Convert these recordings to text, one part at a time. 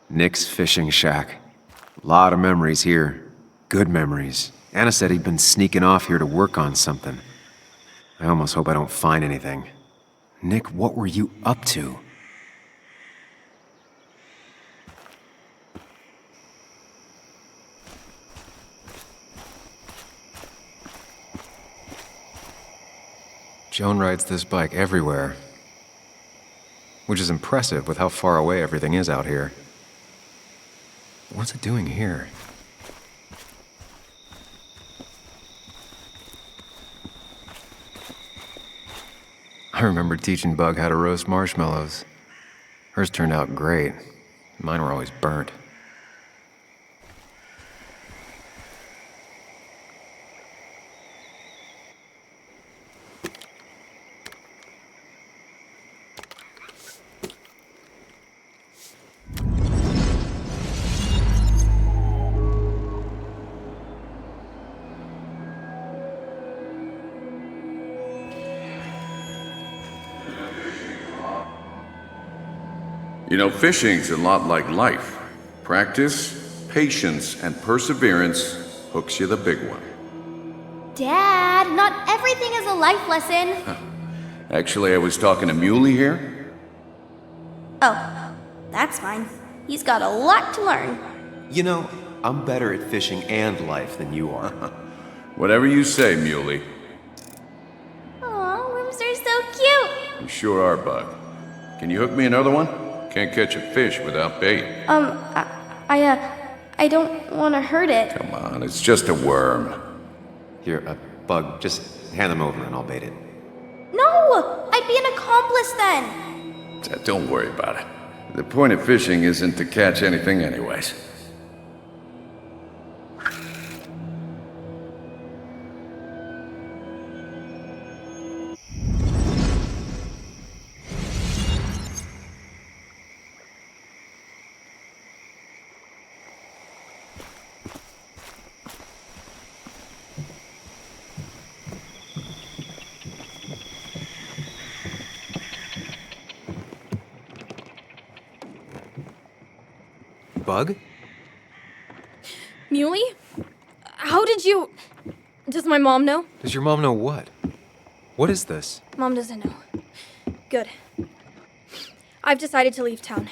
Nick's fishing shack. Lot of memories here. Good memories. Anna said he'd been sneaking off here to work on something. I almost hope I don't find anything. Nick, what were you up to? Joan rides this bike everywhere, which is impressive with how far away everything is out here. What's it doing here? I remember teaching Bug how to roast marshmallows. Hers turned out great. Mine were always burnt. You know, fishing's a lot like life. Practice, patience, and perseverance hooks you the big one. Dad, not everything is a life lesson. Actually, I was talking to Muley here. Oh, that's fine. He's got a lot to learn. You know, I'm better at fishing and life than you are. Whatever you say, Muley. Aw, worms are so cute. You sure are, Bug. Can you hook me another one? Can't catch a fish without bait. I don't want to hurt it. Come on, it's just a worm. Here, Bug, just hand them over and I'll bait it. No! I'd be an accomplice then. Don't worry about it. The point of fishing isn't to catch anything anyways. Bug? Muley? How did you... Does my mom know? Does your mom know what? What is this? Mom doesn't know. Good. I've decided to leave town.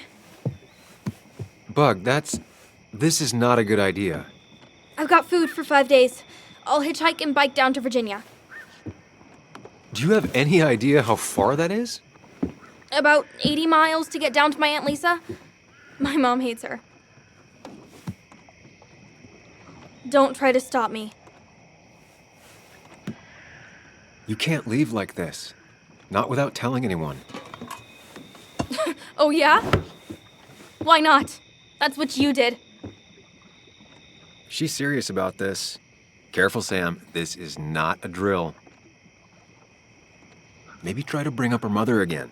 Bug, this is not a good idea. I've got food for 5 days. I'll hitchhike and bike down to Virginia. Do you have any idea how far that is? About 80 miles to get down to my Aunt Lisa. My mom hates her. Don't try to stop me. You can't leave like this. Not without telling anyone. Oh, yeah? Why not? That's what you did. She's serious about this. Careful, Sam. This is not a drill. Maybe try to bring up her mother again.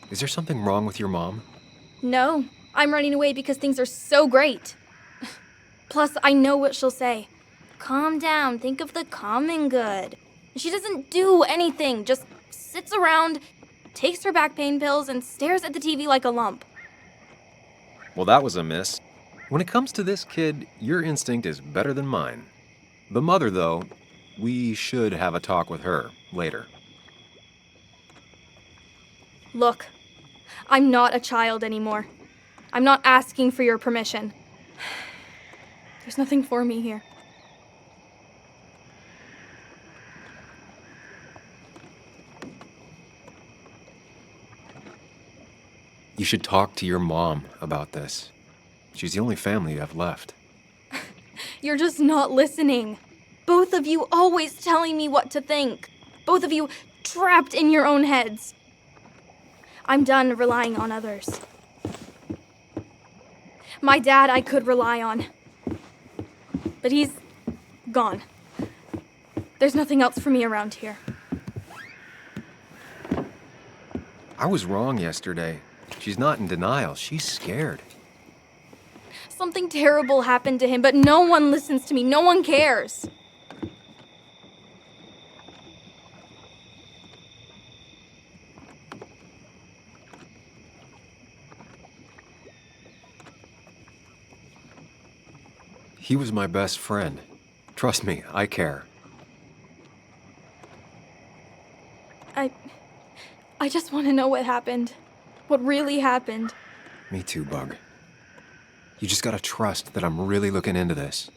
Is there something wrong with your mom? No, I'm running away because things are so great. Plus, I know what she'll say. Calm down, think of the common good. She doesn't do anything, just sits around, takes her back pain pills, and stares at the TV like a lump. Well, that was a miss. When it comes to this kid, your instinct is better than mine. The mother, though, we should have a talk with her later. Look, I'm not a child anymore. I'm not asking for your permission. There's nothing for me here. You should talk to your mom about this. She's the only family you have left. You're just not listening. Both of you always telling me what to think. Both of you trapped in your own heads. I'm done relying on others. My dad I could rely on. But he's gone. There's nothing else for me around here. I was wrong yesterday. She's not in denial. She's scared. Something terrible happened to him, but no one listens to me. No one cares. He was my best friend. Trust me, I care. I just want to know what happened. What really happened. Me too, Bug. You just gotta trust that I'm really looking into this.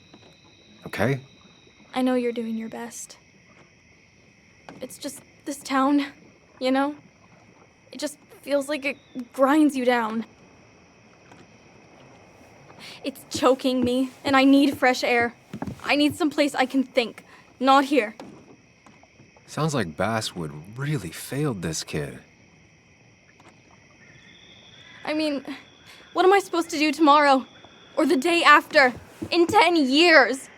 Okay? I know you're doing your best. It's just this town, you know? It just feels like it grinds you down. It's choking me, and I need fresh air. I need someplace I can think, not here. Sounds like Basswood really failed this kid. I mean, what am I supposed to do tomorrow? Or the day after? In 10 years?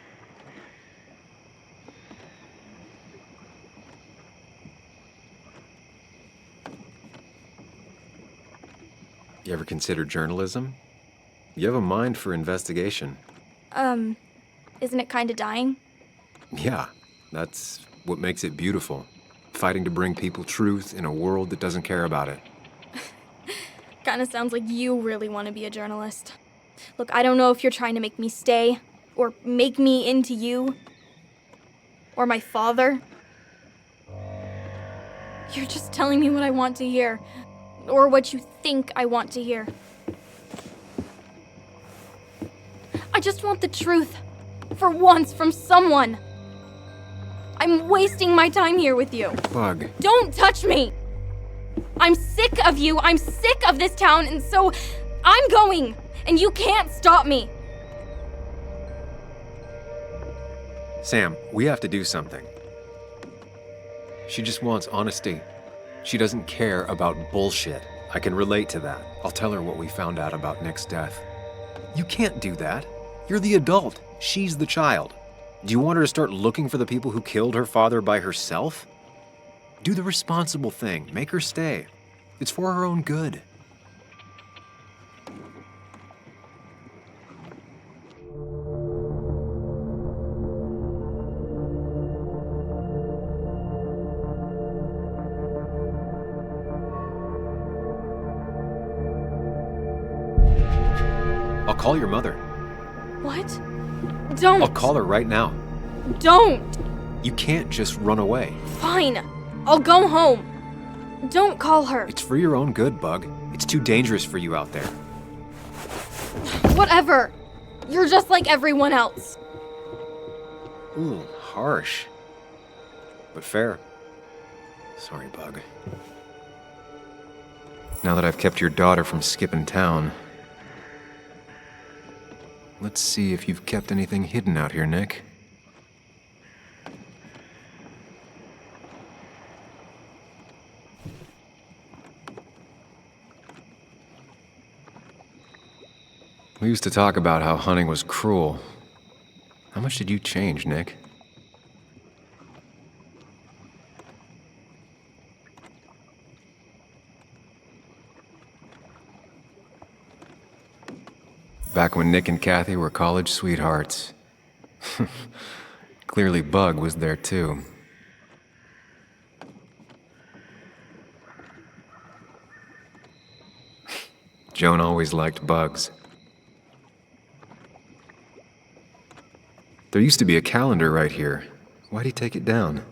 You ever consider journalism? You have a mind for investigation. Isn't it kinda dying? Yeah, that's what makes it beautiful. Fighting to bring people truth in a world that doesn't care about it. Kinda sounds like you really want to be a journalist. Look, I don't know if you're trying to make me stay, or make me into you, or my father. You're just telling me what I want to hear, or what you think I want to hear. I just want the truth, for once, from someone. I'm wasting my time here with you. Bug. Don't touch me! I'm sick of you, I'm sick of this town, and so I'm going, and you can't stop me. Sam, we have to do something. She just wants honesty. She doesn't care about bullshit. I can relate to that. I'll tell her what we found out about Nick's death. You can't do that. You're the adult. She's the child. Do you want her to start looking for the people who killed her father by herself? Do the responsible thing. Make her stay. It's for her own good. I'll call your mother. What? Don't! I'll call her right now. Don't! You can't just run away. Fine. I'll go home. Don't call her. It's for your own good, Bug. It's too dangerous for you out there. Whatever. You're just like everyone else. Ooh, harsh. But fair. Sorry, Bug. Now that I've kept your daughter from skipping town, let's see if you've kept anything hidden out here, Nick. We used to talk about how hunting was cruel. How much did you change, Nick? Back when Nick and Kathy were college sweethearts. Clearly Bug was there too. Joan always liked bugs. There used to be a calendar right here. Why'd he take it down?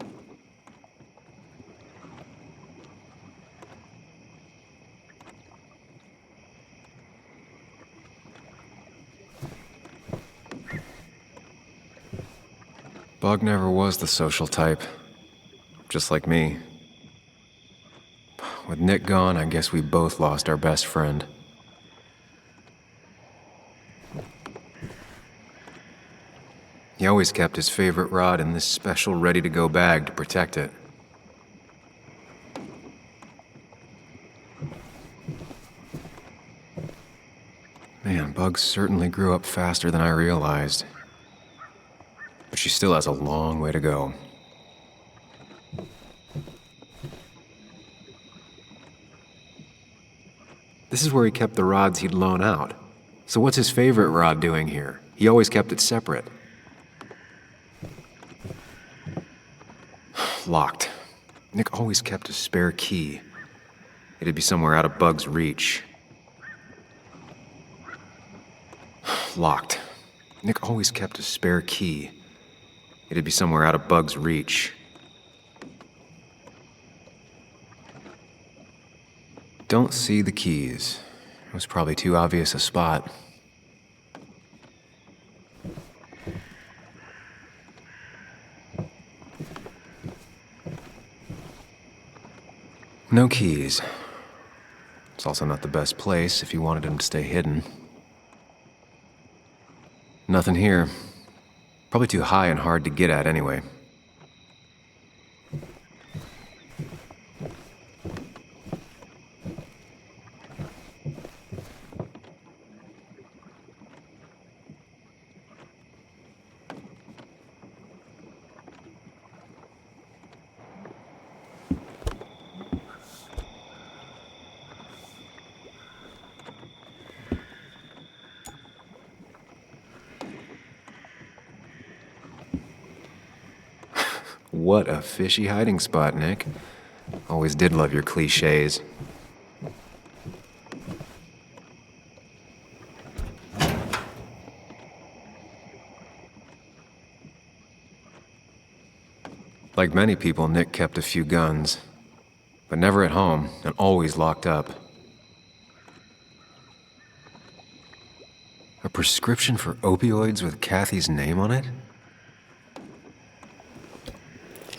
Bug never was the social type. Just like me. With Nick gone, I guess we both lost our best friend. He always kept his favorite rod in this special ready-to-go bag to protect it. Man, Bug certainly grew up faster than I realized. But she still has a long way to go. This is where he kept the rods he'd loan out. So what's his favorite rod doing here? He always kept it separate. Locked. Nick always kept a spare key. It'd be somewhere out of Bug's reach. Locked. Nick always kept a spare key. It'd be somewhere out of Bug's reach. Don't see the keys. It was probably too obvious a spot. No keys. It's also not the best place if you wanted him to stay hidden. Nothing here. Probably too high and hard to get at anyway. What a fishy hiding spot, Nick. Always did love your cliches. Like many people, Nick kept a few guns, but never at home and always locked up. A prescription for opioids with Kathy's name on it?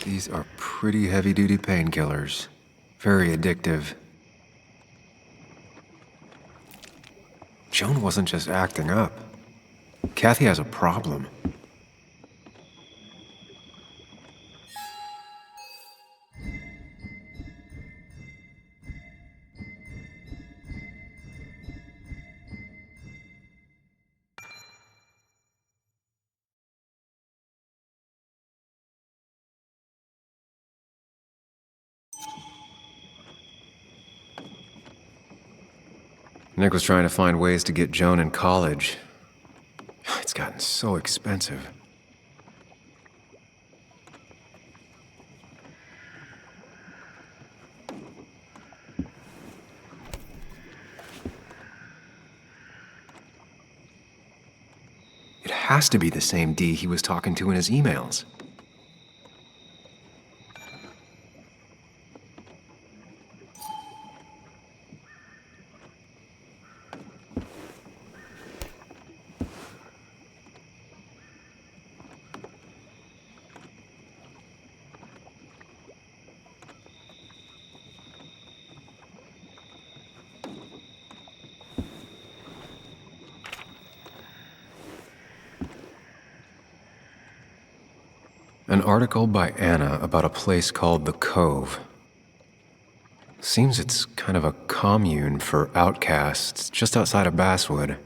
These are pretty heavy-duty painkillers. Very addictive. Joan wasn't just acting up. Kathy has a problem. Nick was trying to find ways to get Joan in college. It's gotten so expensive. It has to be the same D he was talking to in his emails. An article by Anna about a place called the Cove. Seems it's kind of a commune for outcasts just outside of Basswood.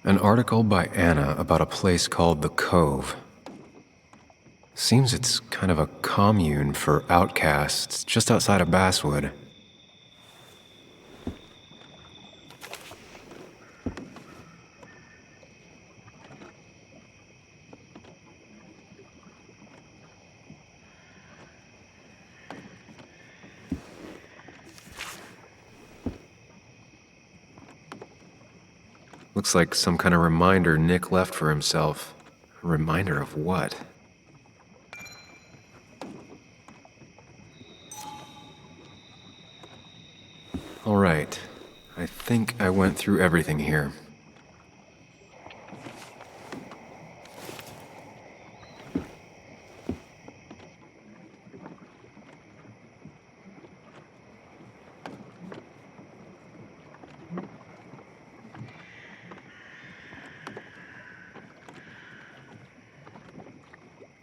An article by Anna about a place called the Cove. Seems it's kind of a commune for outcasts just outside of Basswood. Looks like some kind of reminder Nick left for himself. A reminder of what? All right. I think I went through everything here.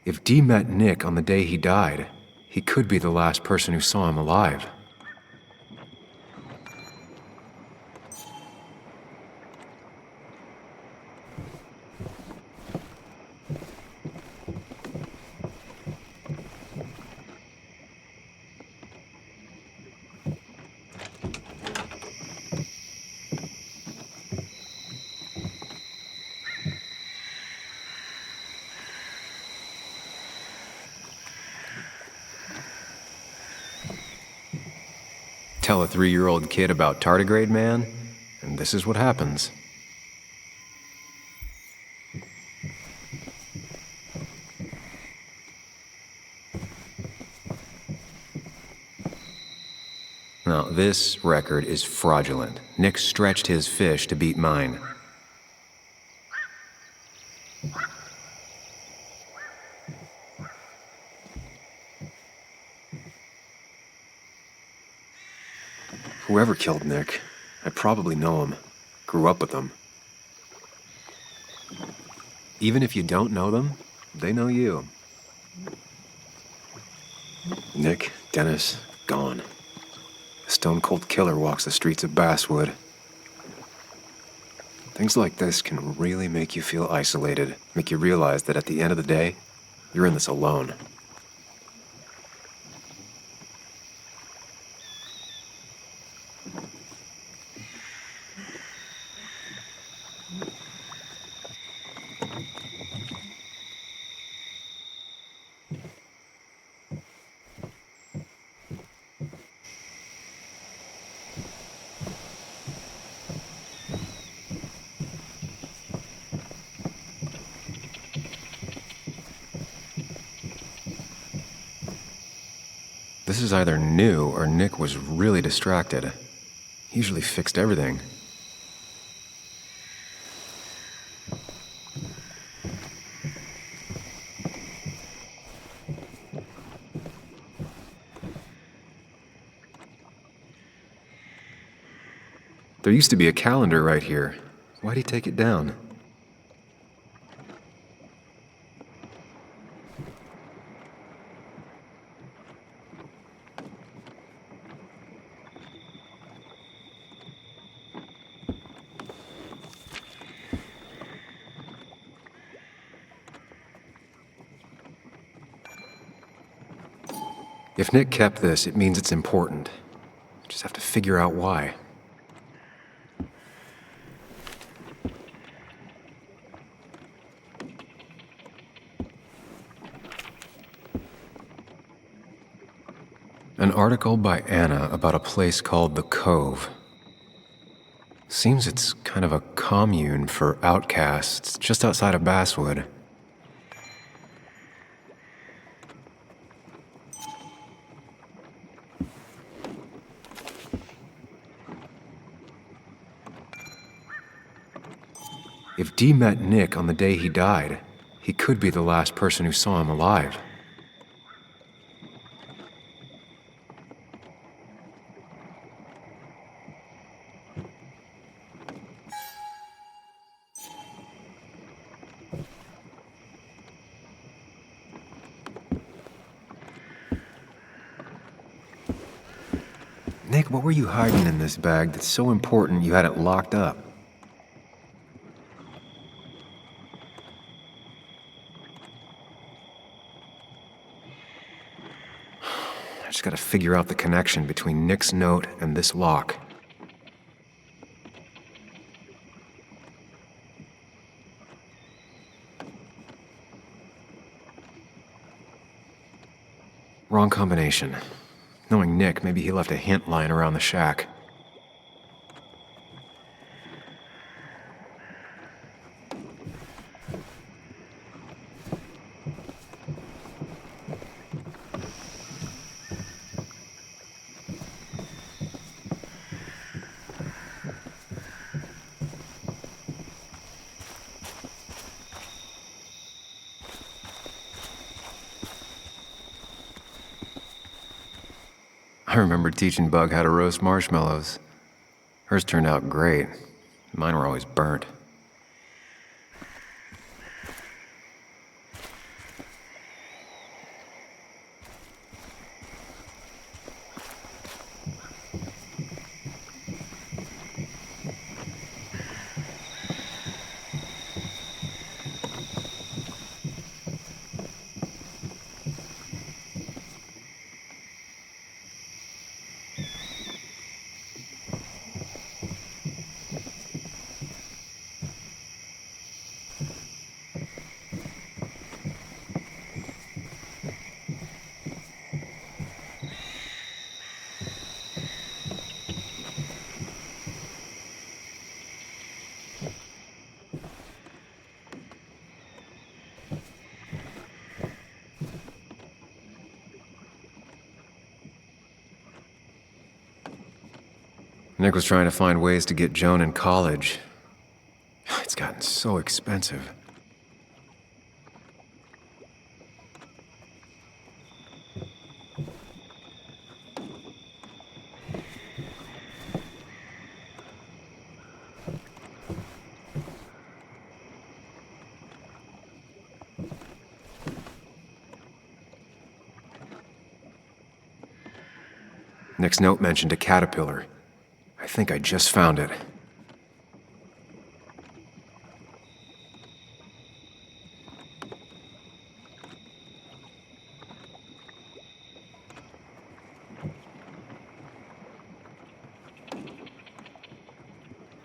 If Dee met Nick on the day he died, he could be the last person who saw him alive. Tell a 3-year-old kid about tardigrade man, and this is what happens. Now, this record is fraudulent. Nick stretched his fish to beat mine. Whoever killed Nick, I probably know him. Grew up with them. Even if you don't know them, they know you. Nick, Dennis, gone. A stone-cold killer walks the streets of Basswood. Things like this can really make you feel isolated, make you realize that at the end of the day, you're in this alone. This is either new or Nick was really distracted. He usually fixed everything. There used to be a calendar right here. Why'd he take it down? If Nick kept this, it means it's important. Just have to figure out why. An article by Anna about a place called The Cove. Seems it's kind of a commune for outcasts just outside of Basswood. If Dee met Nick on the day he died, he could be the last person who saw him alive. Nick, what were you hiding in this bag that's so important you had it locked up? I just gotta figure out the connection between Nick's note and this lock. Wrong combination. Knowing Nick, maybe he left a hint lying around the shack. I remember teaching Bug how to roast marshmallows. Hers turned out great. Mine were always burnt. Nick was trying to find ways to get Joan in college. It's gotten so expensive. Nick's note mentioned a caterpillar. I think I just found it.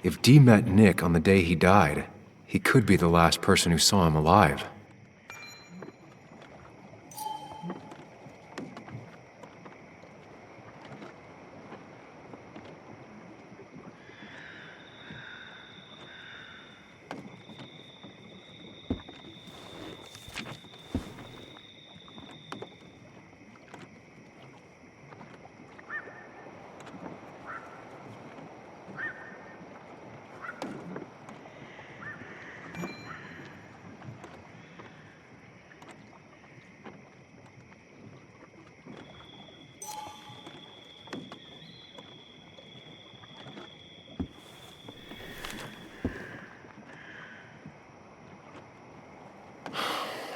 If Dee met Nick on the day he died, he could be the last person who saw him alive.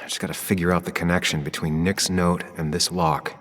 I just gotta figure out the connection between Nick's note and this lock.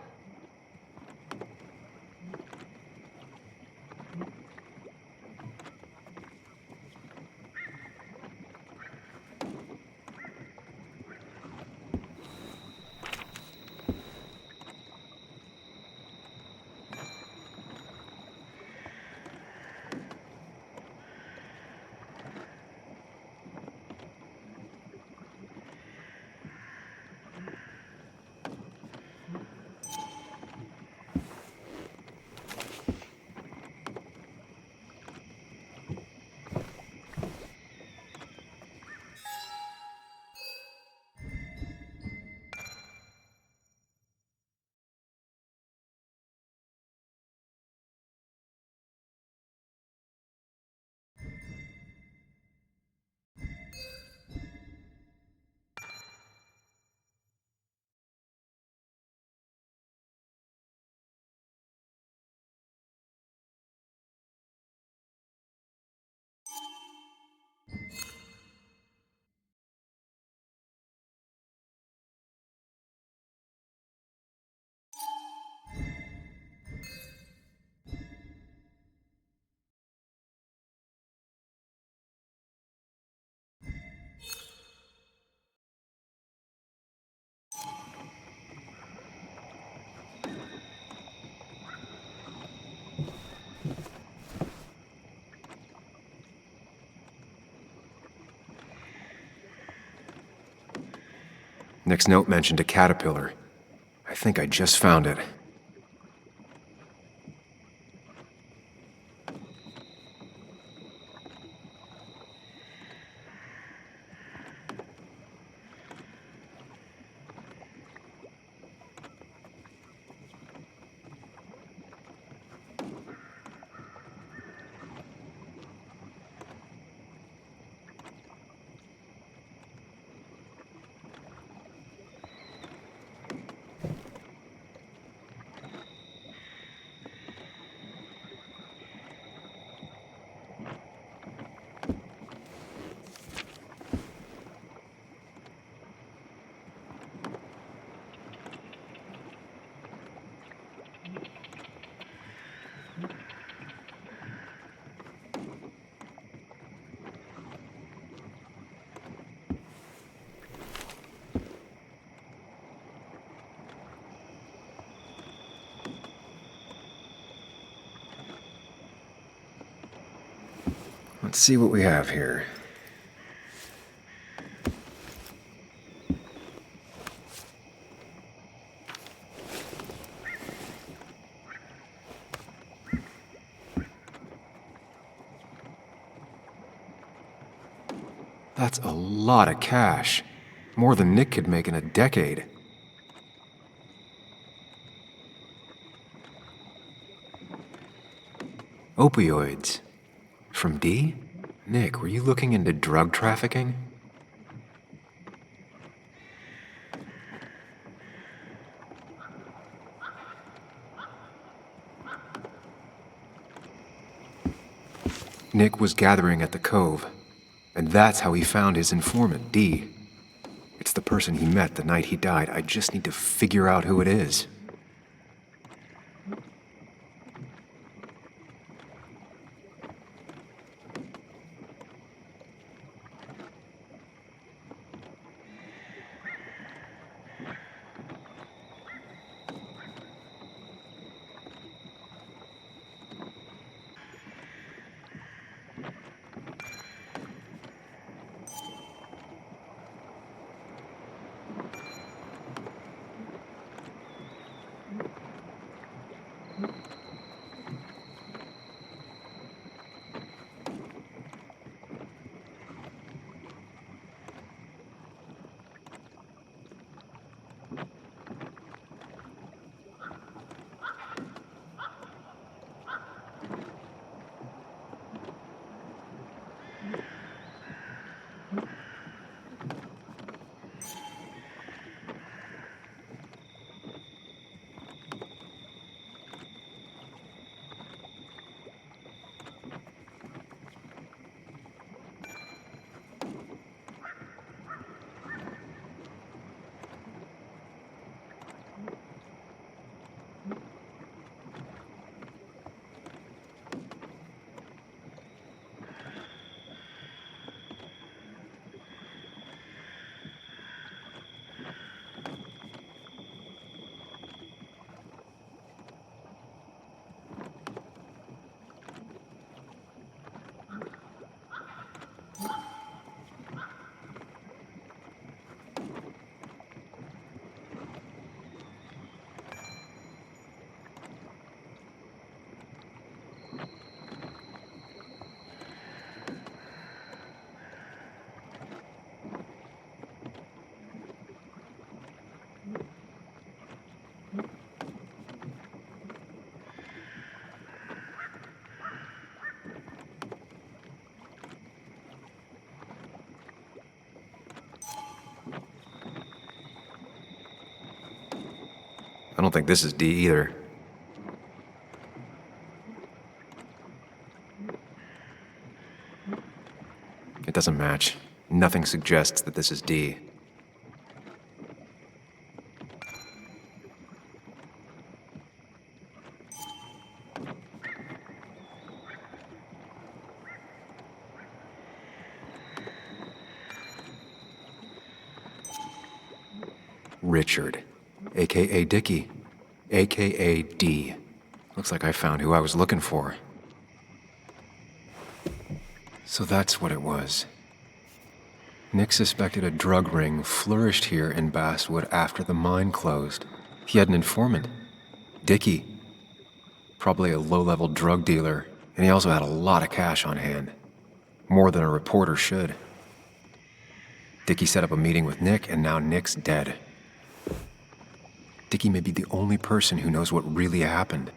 Nick's note mentioned a caterpillar. I think I just found it. Let's see what we have here. That's a lot of cash. More than Nick could make in a decade. Opioids. From D? Nick, were you looking into drug trafficking? Nick was gathering at the Cove, and that's how he found his informant, D. It's the person he met the night he died. I just need to figure out who it is. I don't think this is D either. It doesn't match. Nothing suggests that this is D. Richard, aka Dickie, aka D. Looks like I found who I was looking for. So that's what it was. Nick suspected a drug ring flourished here in Basswood after the mine closed. He had an informant, Dickie. Probably a low-level drug dealer, and he also had a lot of cash on hand. More than a reporter should. Dickie set up a meeting with Nick, and now Nick's dead. Dickie may be the only person who knows what really happened.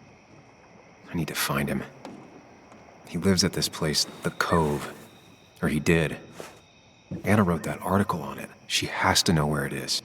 I need to find him. He lives at this place, the Cove. Or he did. Anna wrote that article on it. She has to know where it is.